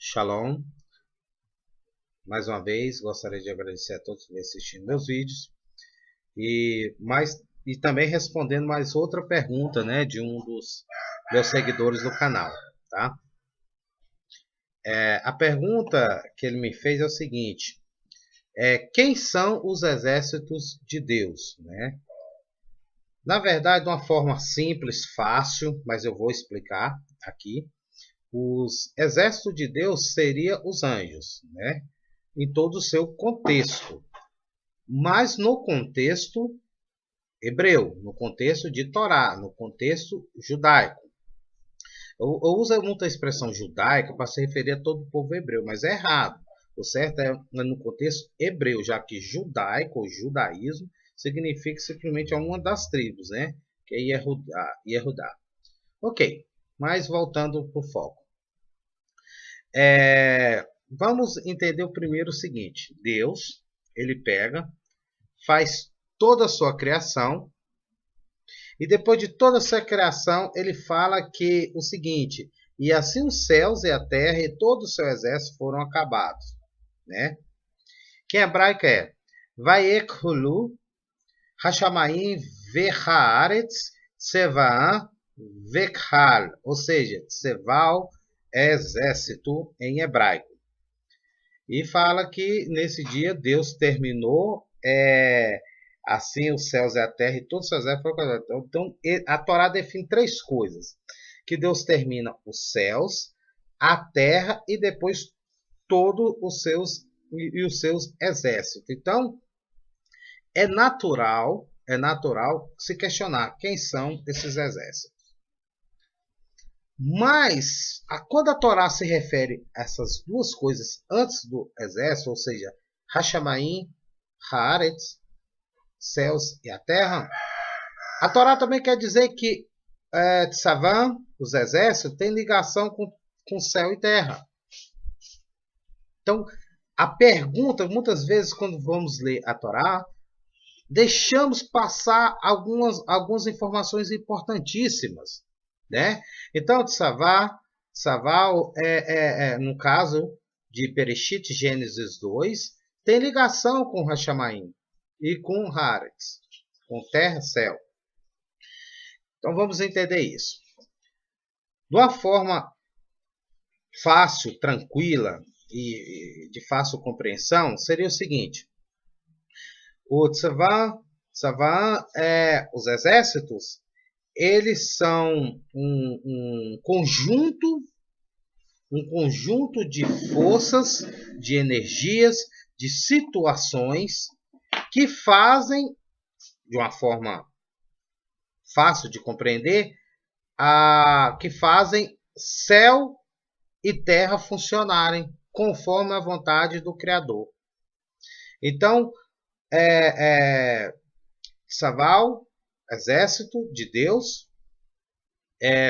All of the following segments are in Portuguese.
Shalom. Mais uma vez, gostaria de agradecer a todos que assistindo meus vídeos e também respondendo mais outra pergunta, né, de um dos meus seguidores do canal, tá? A pergunta que ele me fez é o seguinte: quem são os exércitos de Deus, né? Na verdade, de uma forma simples, fácil, mas eu vou explicar aqui. Os exércitos de Deus seriam os anjos, né? Em todo o seu contexto, mas no contexto hebreu, no contexto de Torá, no contexto judaico. Eu uso muita expressão judaica para se referir a todo o povo hebreu, mas é errado. O certo é no contexto hebreu, já que judaico ou judaísmo significa simplesmente uma das tribos, né? Que é Yehudá. Ok, mas voltando para o foco. Vamos entender o primeiro o seguinte: Deus, ele pega, faz toda a sua criação, e depois de toda essa criação, ele fala que o seguinte: e assim os céus e a terra e todo o seu exército foram acabados, né? Que em hebraico é Vayekhulu Hashamayim Vehaaretz Tsevaan Vekhal, ou seja, Tseval é exército em hebraico. E fala que nesse dia Deus terminou assim os céus e a terra e todos os seus exércitos foram acabados. Então a Torá define três coisas: que Deus termina os céus, a terra e depois todos os seus exércitos. Então é natural se questionar quem são esses exércitos. Mas, quando a Torá se refere a essas duas coisas antes do exército, ou seja, Hashamayim, Haaretz, céus e a terra, a Torá também quer dizer que Tsavan, os exércitos, tem ligação com céu e terra. Então, a pergunta, muitas vezes, quando vamos ler a Torá, deixamos passar algumas informações importantíssimas, né? Então, Tsavar no caso de Bereshit, Gênesis 2, tem ligação com Hashamayim e com Haaretz, com terra e céu. Então, vamos entender isso. De uma forma fácil, tranquila e de fácil compreensão, seria o seguinte: o Tsavan, os exércitos, eles são um conjunto de forças, de energias, de situações que fazem, de uma forma fácil de compreender, que fazem céu e terra funcionarem conforme a vontade do Criador. Então, Tsaval, exército de Deus,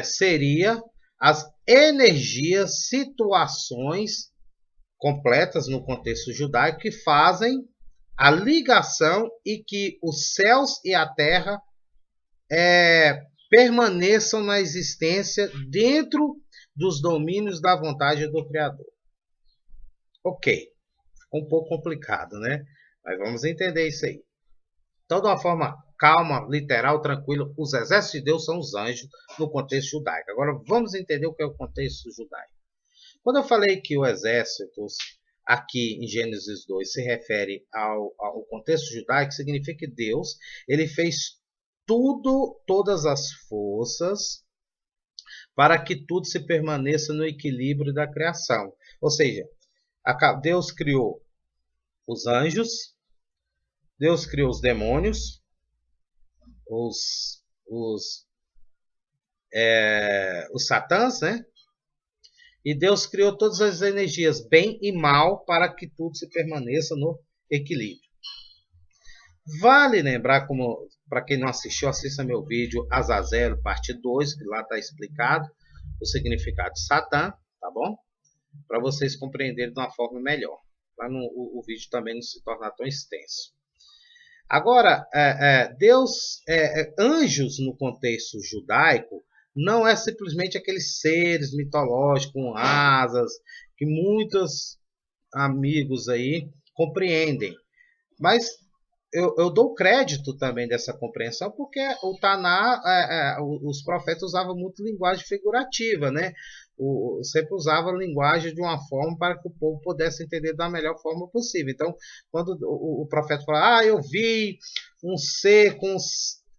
seria as energias, situações completas no contexto judaico que fazem a ligação e que os céus e a terra permaneçam na existência dentro dos domínios da vontade do Criador. Ok, ficou um pouco complicado, né? Mas vamos entender isso aí. Então, de uma forma calma, literal, tranquila, os exércitos de Deus são os anjos no contexto judaico. Agora, vamos entender o que é o contexto judaico. Quando eu falei que o exército, aqui em Gênesis 2, se refere ao contexto judaico, significa que Deus, ele fez todas as forças para que tudo se permaneça no equilíbrio da criação. Ou seja, Deus criou os anjos, Deus criou os demônios, os satãs, né? E Deus criou todas as energias, bem e mal, para que tudo se permaneça no equilíbrio. Vale lembrar, para quem não assistiu, assista meu vídeo Azazel, parte 2, que lá está explicado o significado de Satã, tá bom? Para vocês compreenderem de uma forma melhor. Para o vídeo também não se tornar tão extenso. Agora, Deus, anjos no contexto judaico, não é simplesmente aqueles seres mitológicos com asas que muitos amigos aí compreendem. Mas eu dou crédito também dessa compreensão, porque o Taná, os profetas usavam muito linguagem figurativa, né? Sempre usavam linguagem de uma forma para que o povo pudesse entender da melhor forma possível. Então, quando o profeta fala, eu vi um ser com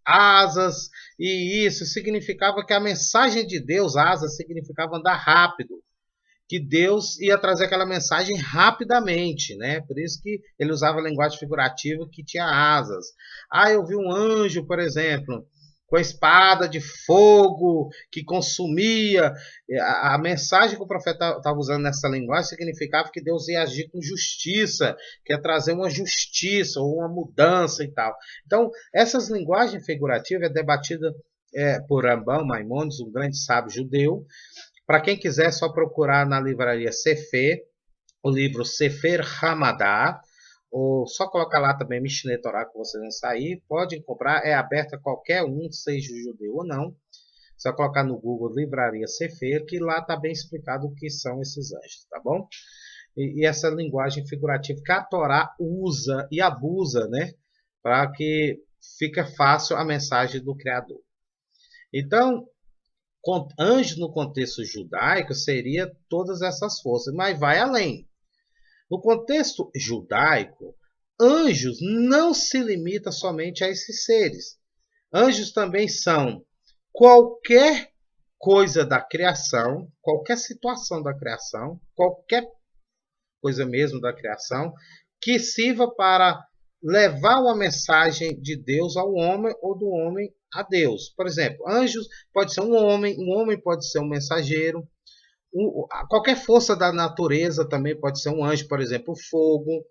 asas, e isso significava que a mensagem de Deus, asas, significava andar rápido, que Deus ia trazer aquela mensagem rapidamente, né? Por isso que ele usava a linguagem figurativa que tinha asas. Eu vi um anjo, por exemplo, com a espada de fogo que consumia. A mensagem que o profeta estava usando nessa linguagem significava que Deus ia agir com justiça, que ia trazer uma justiça ou uma mudança e tal. Então, essas linguagens figurativas é debatida por Rambam Maimonides, um grande sábio judeu. Para quem quiser, é só procurar na livraria Sefer, o livro Sefer Hamadá, ou só colocar lá também Mishneh Torah que vocês vão sair. Podem comprar, é aberto a qualquer um, seja judeu ou não. Só colocar no Google Livraria Sefer, que lá está bem explicado o que são esses anjos, tá bom? E essa linguagem figurativa que a Torá usa e abusa, né? Para que fique fácil a mensagem do Criador. Então, anjo no contexto judaico seria todas essas forças, mas vai além. No contexto judaico, anjos não se limita somente a esses seres. Anjos também são qualquer coisa da criação, qualquer situação da criação, qualquer coisa mesmo da criação, que sirva para levar uma mensagem de Deus ao homem ou do homem a Deus. Por exemplo, anjos pode ser um homem pode ser um mensageiro, qualquer força da natureza também pode ser um anjo, por exemplo, o fogo,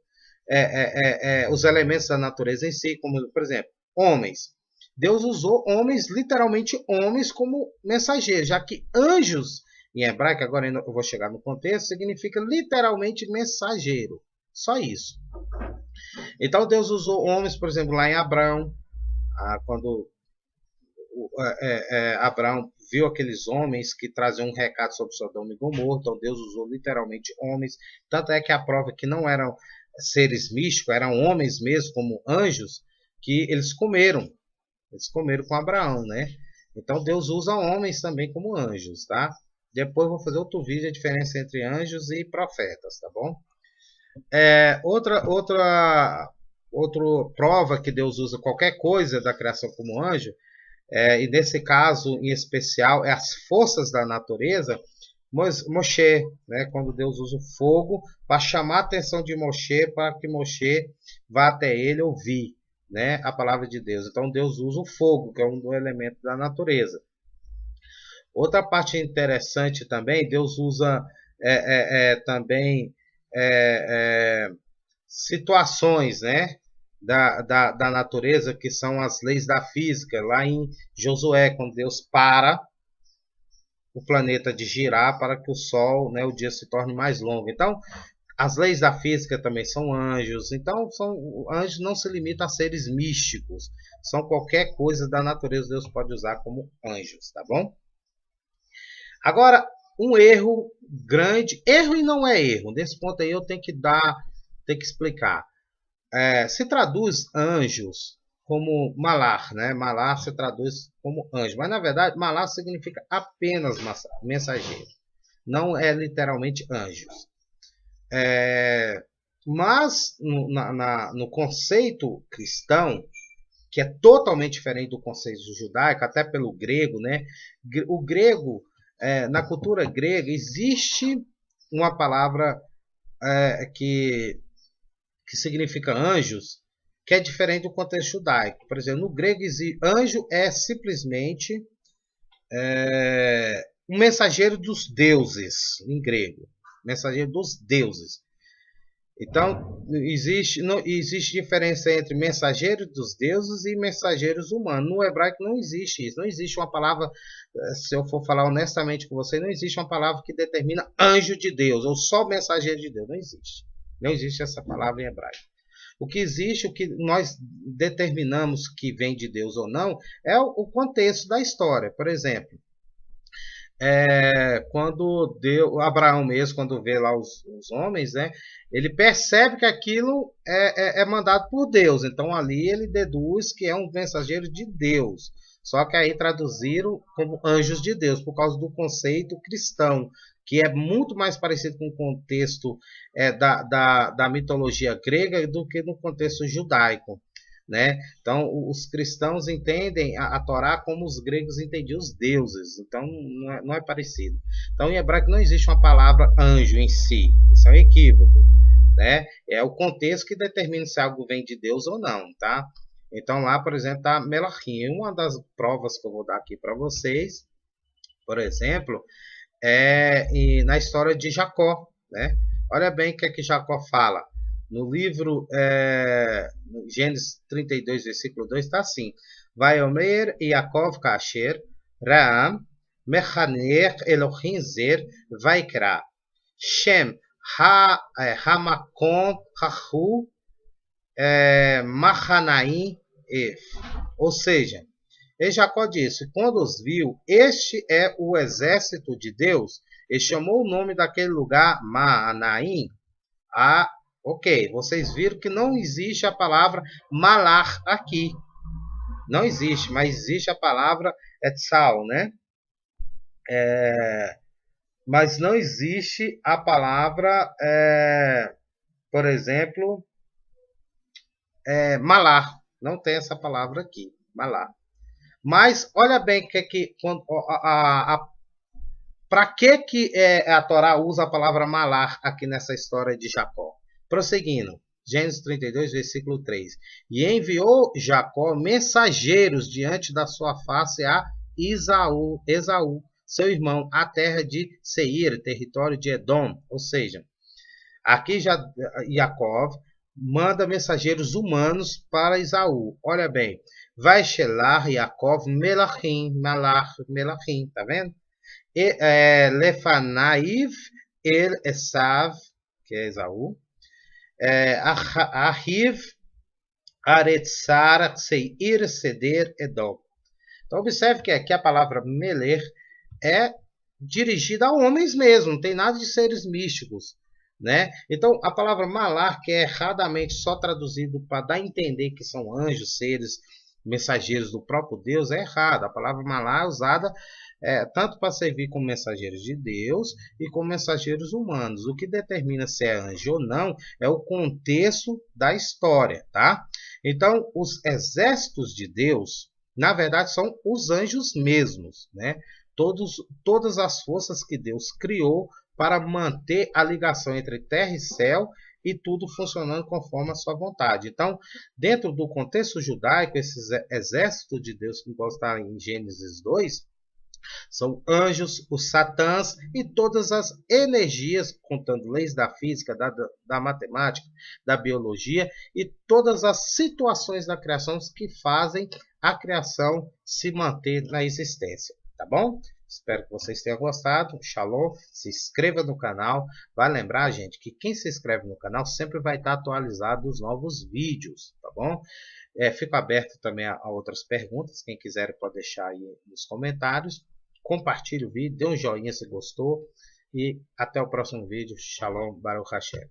os elementos da natureza em si, como, por exemplo, homens. Deus usou homens, literalmente homens, como mensageiros, já que anjos, em hebraico, agora eu vou chegar no contexto, significa literalmente mensageiro. Só isso. Então Deus usou homens, por exemplo, lá em Abraão, quando Abraão viu aqueles homens que traziam um recado sobre Sodoma e Gomorra, então Deus usou literalmente homens, tanto é que a prova que não eram seres místicos, eram homens mesmo, como anjos, que eles comeram com Abraão, né? Então Deus usa homens também como anjos, tá? Depois eu vou fazer outro vídeo, a diferença entre anjos e profetas, tá bom? Outra prova que Deus usa qualquer coisa da criação como anjo, e nesse caso em especial é as forças da natureza. Moshe, né, quando Deus usa o fogo para chamar a atenção de Moshe, para que Moshe vá até ele ouvir, né, a palavra de Deus. Então Deus usa o fogo, que é um dos elementos da natureza. Outra parte interessante também, Deus usa também situações, né, da natureza, que são as leis da física, lá em Josué, quando Deus para o planeta de girar para que o Sol, né, o dia se torne mais longo. Então, as leis da física também são anjos. Então, anjos não se limitam a seres místicos. São qualquer coisa da natureza, Deus pode usar como anjos, tá bom? Agora, um erro grande, erro e não é erro. Nesse ponto aí eu tenho que explicar. Se traduz anjos como malar, né? Malar se traduz como anjo, mas na verdade malar significa apenas mensageiro, não é literalmente anjos. Mas no conceito cristão, que é totalmente diferente do conceito judaico, até pelo grego, né? O grego, na cultura grega, existe uma palavra que significa anjos, que é diferente do contexto judaico. Por exemplo, no grego, anjo é simplesmente um mensageiro dos deuses, em grego. Mensageiro dos deuses. Então, existe diferença entre mensageiros dos deuses e mensageiros humanos. No hebraico não existe isso. Não existe uma palavra, se eu for falar honestamente com você, não existe uma palavra que determina anjo de Deus ou só mensageiro de Deus. Não existe. Não existe essa palavra em hebraico. O que existe, o que nós determinamos que vem de Deus ou não, é o contexto da história. Por exemplo, quando Abraão mesmo, quando vê lá os homens, né, ele percebe que aquilo é mandado por Deus. Então ali ele deduz que é um mensageiro de Deus. Só que aí traduziram como anjos de Deus, por causa do conceito cristão, que é muito mais parecido com o contexto da mitologia grega do que no contexto judaico. Né? Então, os cristãos entendem a Torá como os gregos entendiam os deuses. Então, não é parecido. Então, em hebraico não existe uma palavra anjo em si. Isso é um equívoco. Né? É o contexto que determina se algo vem de Deus ou não. Tá? Então, lá, por exemplo, está Melachim. Uma das provas que eu vou dar aqui para vocês, por exemplo, na história de Jacó. Né? Olha bem o que é que Jacó fala. No livro Gênesis 32, versículo 2, está assim: Vaiomer Yaakov Kasher Ram Mechaner Elohim Zer Vaikra Shem Hamakom Hahu Mahanaim Ef. Ou seja, e Jacó disse: quando os viu, este é o exército de Deus, e chamou o nome daquele lugar Mahanaim. Ok, vocês viram que não existe a palavra malar aqui. Não existe, mas existe a palavra etzal, né? Mas não existe a palavra, por exemplo, malar. Não tem essa palavra aqui, malar. Mas olha bem para que a Torá usa a palavra malar aqui nessa história de Jacó. Prosseguindo, Gênesis 32, versículo 3. E enviou Jacó mensageiros diante da sua face a Esaú, seu irmão, à terra de Seir, território de Edom. Ou seja, aqui Jacó manda mensageiros humanos para Esaú. Olha bem, vai shelar Yaakov melachim, tá vendo? Lefanaiv el Esav, que é Esaú, Ahiv Aretzar Seir Seder Edom. Então observe que aqui a palavra meler é dirigida a homens mesmo, não tem nada de seres místicos. Né? Então a palavra malar, que é erradamente só traduzido para dar a entender que são anjos, seres mensageiros do próprio Deus, é errado. A palavra malar é usada tanto para servir como mensageiros de Deus e como mensageiros humanos. O que determina se é anjo ou não é o contexto da história, tá? Então, os exércitos de Deus, na verdade, são os anjos mesmos, né? Todas as forças que Deus criou para manter a ligação entre terra e céu e tudo funcionando conforme a sua vontade. Então, dentro do contexto judaico, esses exércitos de Deus, que está em Gênesis 2, são anjos, os satãs e todas as energias, contando leis da física, da matemática, da biologia e todas as situações da criação que fazem a criação se manter na existência. Tá bom? Espero que vocês tenham gostado. Shalom, se inscreva no canal. Vai lembrar, gente, que quem se inscreve no canal sempre vai estar atualizado dos novos vídeos, tá bom? Fico aberto também a outras perguntas. Quem quiser pode deixar aí nos comentários. Compartilhe o vídeo, dê um joinha se gostou. E até o próximo vídeo. Shalom, Baruch Hashem.